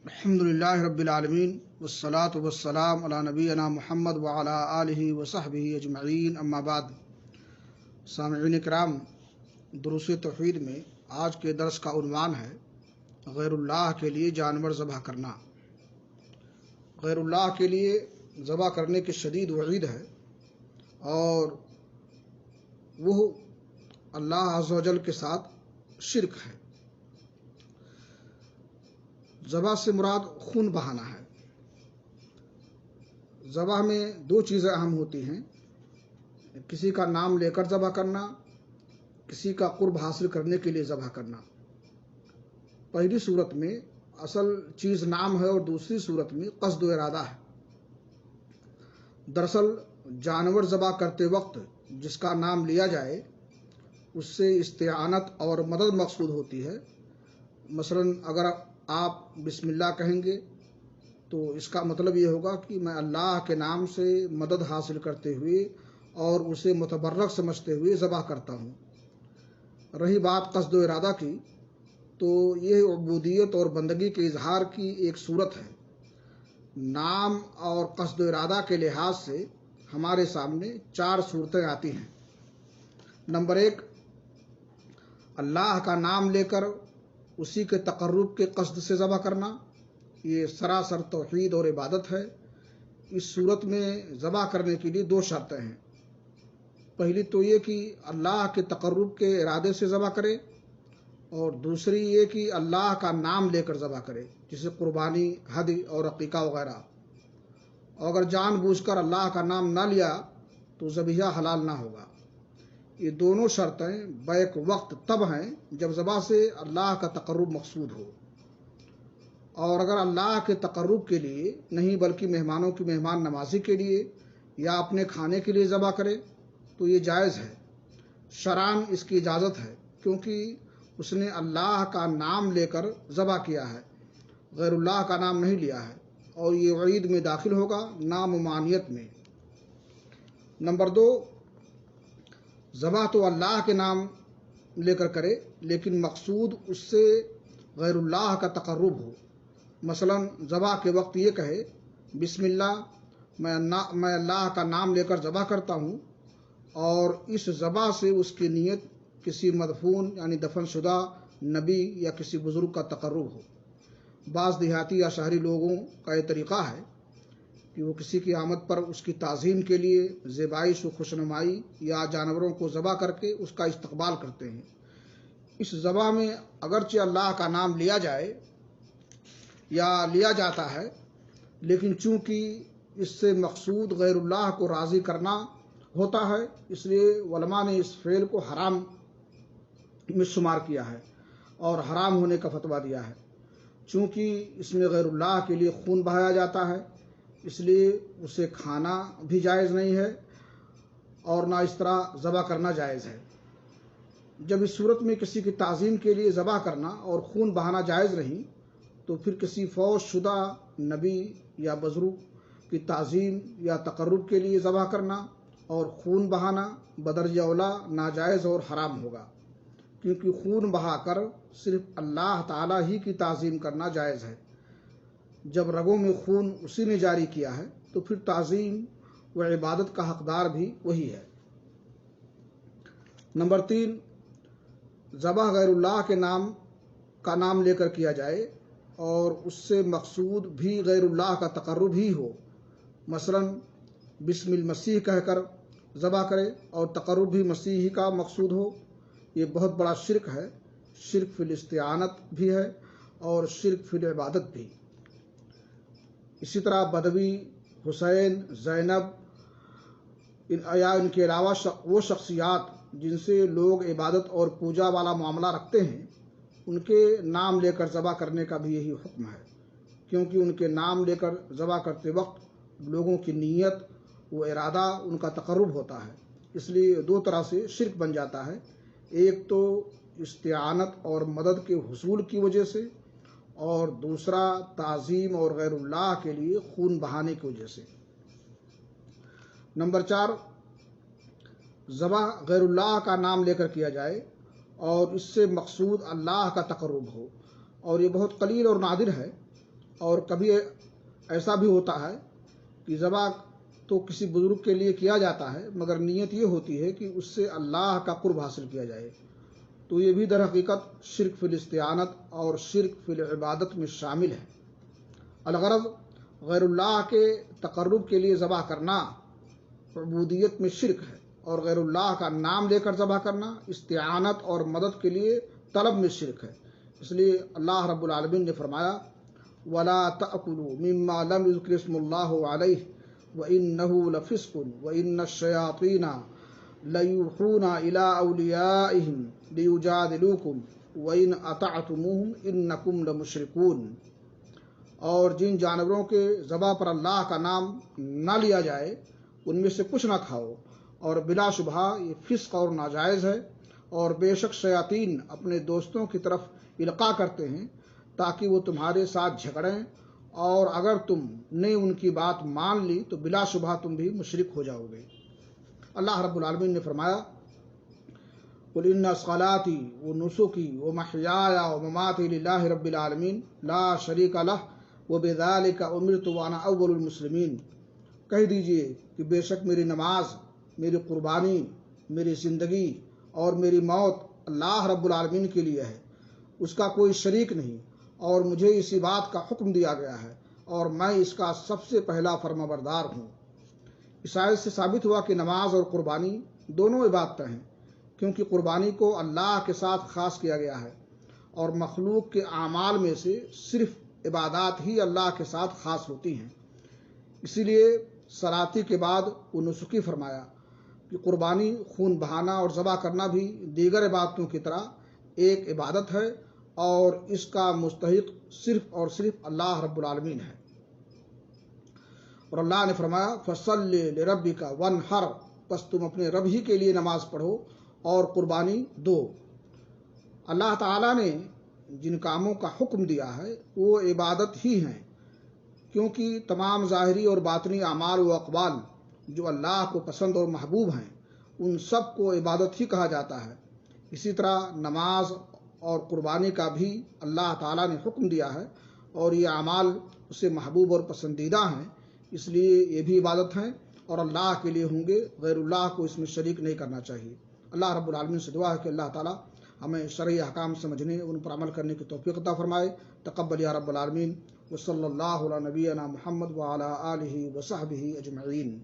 الحمدللہ رب العالمین والصلاة والسلام علی نبینا محمد وعلی آلہ وصحبہ اجمعین، اما بعد۔ سامعین کرام، دروس توحید میں آج کے درس کا عنوان ہے غیر اللہ کے لیے جانور ذبح کرنا۔ غیر اللہ کے لیے ذبح کرنے کی شدید وعید ہے، اور وہ اللہ عز و جل کے ساتھ شرک ہے۔ ذبح سے مراد خون بہانا ہے۔ ذبح میں دو چیزیں اہم ہوتی ہیں، کسی کا نام لے کر ذبح کرنا، کسی کا قرب حاصل کرنے کے لیے ذبح کرنا۔ پہلی صورت میں اصل چیز نام ہے، اور دوسری صورت میں قصد و ارادہ ہے۔ دراصل جانور ذبح کرتے وقت جس کا نام لیا جائے اس سے استعانت اور مدد مقصود ہوتی ہے۔ مثلا اگر آپ بسم اللہ کہیں گے تو اس کا مطلب یہ ہوگا کہ میں اللہ کے نام سے مدد حاصل کرتے ہوئے اور اسے متبرک سمجھتے ہوئے ذبح کرتا ہوں۔ رہی بات قصد و ارادہ کی، تو یہ عبودیت اور بندگی کے اظہار کی ایک صورت ہے۔ نام اور قصد و ارادہ کے لحاظ سے ہمارے سامنے چار صورتیں آتی ہیں۔ نمبر ایک، اللہ کا نام لے کر اسی کے تقرب کے قصد سے ذبح کرنا، یہ سراسر توحید اور عبادت ہے۔ اس صورت میں ذبح کرنے کے لیے دو شرطیں ہیں۔ پہلی تو یہ کہ اللہ کے تقرب کے ارادے سے ذبح کرے، اور دوسری یہ کہ اللہ کا نام لے کر ذبح کرے، جیسے قربانی، ہدی اور عقیقہ وغیرہ۔ اور اگر جان بوجھ کر اللہ کا نام نہ لیا تو ذبیحہ حلال نہ ہوگا۔ یہ دونوں شرطیں بیک وقت تب ہیں جب ذبح سے اللہ کا تقرب مقصود ہو، اور اگر اللہ کے تقرب کے لیے نہیں بلکہ مہمانوں کی مہمان نوازی کے لیے یا اپنے کھانے کے لیے ذبح کرے تو یہ جائز ہے۔ شرعاً اس کی اجازت ہے، کیونکہ اس نے اللہ کا نام لے کر ذبح کیا ہے، غیر اللہ کا نام نہیں لیا ہے، اور یہ وعید میں داخل ہوگا، ناممانعت میں۔ نمبر دو، ذبح تو اللہ کے نام لے کر کرے، لیکن مقصود اس سے غیر اللہ کا تقرب ہو۔ مثلا ذبح کے وقت یہ کہے بسم اللہ، میں اللہ کا نام لے کر ذبح کرتا ہوں، اور اس ذبح سے اس کی نیت کسی مدفون یعنی دفن شدہ نبی یا کسی بزرگ کا تقرب ہو۔ بعض دیہاتی یا شہری لوگوں کا یہ طریقہ ہے کہ وہ کسی کی آمد پر اس کی تعظیم کے لیے زیبائش و خوشنمائی یا جانوروں کو ذبح کر کے اس کا استقبال کرتے ہیں۔ اس ذبح میں اگرچہ اللہ کا نام لیا جائے یا لیا جاتا ہے، لیکن چونکہ اس سے مقصود غیر اللہ کو راضی کرنا ہوتا ہے، اس لیے علماء نے اس فعل کو حرام میں شمار کیا ہے اور حرام ہونے کا فتویٰ دیا ہے۔ چونکہ اس میں غیر اللہ کے لیے خون بہایا جاتا ہے، اس لیے اسے کھانا بھی جائز نہیں ہے، اور نہ اس طرح ذبح کرنا جائز ہے۔ جب اس صورت میں کسی کی تعظیم کے لیے ذبح کرنا اور خون بہانا جائز نہیں، تو پھر کسی فوت شدہ نبی یا بزرگ کی تعظیم یا تقرب کے لیے ذبح کرنا اور خون بہانا بدرجہ اولیٰ ناجائز اور حرام ہوگا، کیونکہ خون بہا کر صرف اللہ تعالیٰ ہی کی تعظیم کرنا جائز ہے۔ جب رگوں میں خون اسی نے جاری کیا ہے تو پھر تعظیم و عبادت کا حقدار بھی وہی ہے۔ نمبر تین، ذبح غیر اللہ کے نام کا نام لے کر کیا جائے اور اس سے مقصود بھی غیر اللہ کا تقرب ہی ہو۔ مثلا بسم المسیح کہہ کر ذبح کرے اور تقرب بھی مسیح ہی کا مقصود ہو، یہ بہت بڑا شرک ہے۔ شرک فی الاستعانت بھی ہے اور شرک فی العبادت بھی۔ اسی طرح بدوی، حسین، زینب یا ان کے علاوہ وہ شخصیات جن سے لوگ عبادت اور پوجا والا معاملہ رکھتے ہیں، ان کے نام لے کر ذبح کرنے کا بھی یہی حکم ہے، کیونکہ ان کے نام لے کر ذبح کرتے وقت لوگوں کی نیت و ارادہ ان کا تقرب ہوتا ہے۔ اس لیے دو طرح سے شرک بن جاتا ہے، ایک تو استعانت اور مدد کے حصول کی وجہ سے، اور دوسرا تعظیم اور غیر اللہ کے لیے خون بہانے کی وجہ سے۔ نمبر چار، ذبح غیر اللہ کا نام لے کر کیا جائے اور اس سے مقصود اللہ کا تقرب ہو، اور یہ بہت قلیل اور نادر ہے، اور کبھی ایسا بھی ہوتا ہے کہ ذبح تو کسی بزرگ کے لیے کیا جاتا ہے مگر نیت یہ ہوتی ہے کہ اس سے اللہ کا قرب حاصل کیا جائے، تو یہ بھی در حقیقت شرک فی الاستعانت اور شرک فی العبادت میں شامل ہے۔ الغرض غیر اللہ کے تقرب کے لیے ذبح کرنا عبودیت میں شرک ہے، اور غیر اللہ کا نام لے کر ذبح کرنا استعانت اور مدد کے لیے طلب میں شرک ہے۔ اس لیے اللہ رب العالمین نے فرمایا وَلَا تَأْكُلُوا مِمَّا لَمْ يُذْكَرِ اسْمُ اللَّهِ عَلَيْهِ وَإِنَّهُ لَفِسْقٌ وَإِنَّ الشَّيَاطِينَ لَيُوحُونَ إِلَىٰ أَوْلِيَائِهِمْ لِيُجَادِلُوكُمْ وَإِنْ أَطَعْتُمُوهُمْ إِنَّكُمْ لَمُشْرِكُونَ، اور جن جانوروں کے ذبح پر اللہ کا نام نہ لیا جائے ان میں سے کچھ نہ کھاؤ، اور بلا شبہ یہ فسق اور ناجائز ہے، اور بے شک شیاطین اپنے دوستوں کی طرف القاء کرتے ہیں تاکہ وہ تمہارے ساتھ جھگڑیں، اور اگر تم نے ان کی بات مان لی تو بلا شبہ تم بھی مشرک ہو جاؤ گے۔ اللہ رب العالمین نے فرمایا قُلْ إِنَّ صَلَاتِي وَنُسُكِي وَمَحْيَايَ وَمَمَاتِي لِلَّهِ رَبِّ الْعَالَمِينَ لَا شَرِيكَ لَهُ وَبِذَلِكَ أُمِرْتُ وَأَنَا أَوَّلُ الْمُسْلِمِينَ، کہہ دیجئے کہ بے شک میری نماز، میری قربانی، میری زندگی اور میری موت اللہ رب العالمین کے لیے ہے، اس کا کوئی شریک نہیں، اور مجھے اسی بات کا حکم دیا گیا ہے اور میں اس کا سب سے پہلا فرمانبردار ہوں۔ اس آیت سے ثابت ہوا کہ نماز اور قربانی دونوں عبادتیں ہیں، کیونکہ قربانی کو اللہ کے ساتھ خاص کیا گیا ہے، اور مخلوق کے اعمال میں سے صرف عبادات ہی اللہ کے ساتھ خاص ہوتی ہیں۔ اسی لیے صلاتی کے بعد وہ نسکی فرمایا کہ قربانی، خون بہانا اور ذبح کرنا بھی دیگر عبادتوں کی طرح ایک عبادت ہے، اور اس کا مستحق صرف اور صرف اللہ رب العالمین ہے۔ اور اللہ نے فرمایا فَصَلِّ لِرَبِّكَ وَانْحَرْ، پس تم اپنے رب ہی کے لیے نماز پڑھو اور قربانی دو۔ اللہ تعالیٰ نے جن کاموں کا حکم دیا ہے وہ عبادت ہی ہیں، کیونکہ تمام ظاہری اور باطنی اعمال و اقوال جو اللہ کو پسند اور محبوب ہیں ان سب کو عبادت ہی کہا جاتا ہے۔ اسی طرح نماز اور قربانی کا بھی اللہ تعالیٰ نے حکم دیا ہے، اور یہ اعمال اسے محبوب اور پسندیدہ ہیں، اس لیے یہ بھی عبادت ہیں اور اللہ کے لیے ہوں گے، غیر اللہ کو اس میں شریک نہیں کرنا چاہیے۔ اللہ رب العالمین سے دعا ہے کہ اللہ تعالیٰ ہمیں شرعی احکام سمجھنے اور ان پر عمل کرنے کی توفیق عطا فرمائے۔ تقبل یا رب العالمین، وصلی اللہ علی نبینا محمد وعلی آلہ وصحبہ اجمعین۔